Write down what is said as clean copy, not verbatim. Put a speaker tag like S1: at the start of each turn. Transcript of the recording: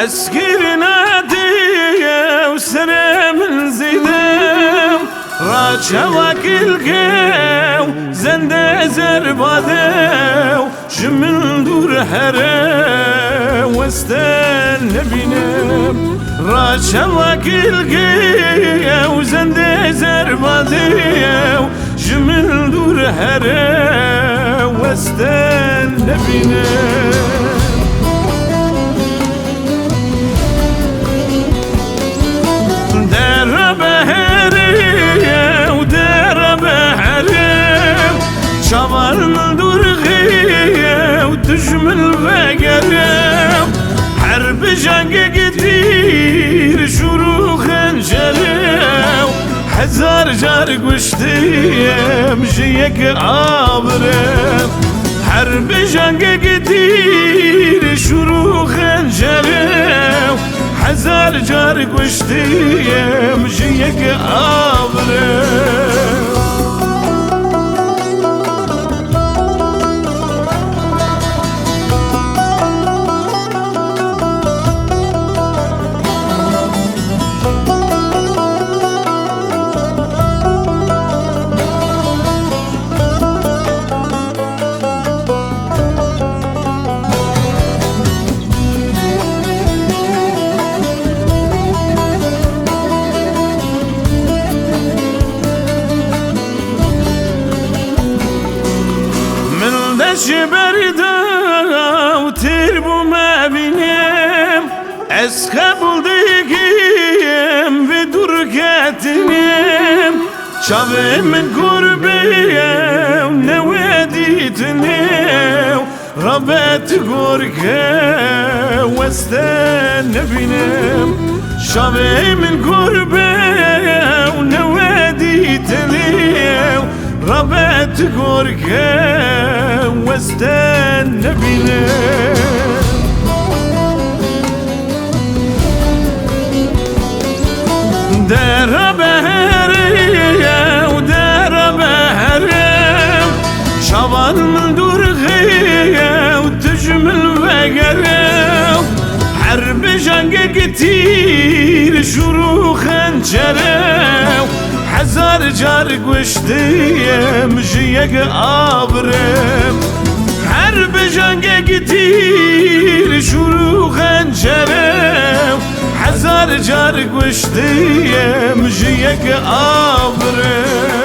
S1: اسكر نادي وسلام زيدم راجع واكل قاو زند زربادو جمل دور حرا واستنى بينام راجع واكل قاو زند زربادو جمل دور حرا واستنى بينام شمال من درغي وتجمل بقرب حرب جنگ كتير شروخ انجلو حزار جار قشتي مجيك عابرب حرب جنگ كتير شروخ انجلو حزار جار قشتي مجيك عابرب بردا وتربو ما بينام اسخبل ديقيم بدركاتنام شابه من قربي ونوادي تنام ربات قركا واستنى بينام شابه من قربي ونوادي تنام ربات قركا واستنى بينام دار بهرية ودار بهرم شبان من درغية وتجمل بقرم حرب جنگ كتير شروخ انجرم حزار جار قشتي مجيك عابرم حرب جنگ كتير شروخ انجرم حزار جار قشتي مجيك عابرم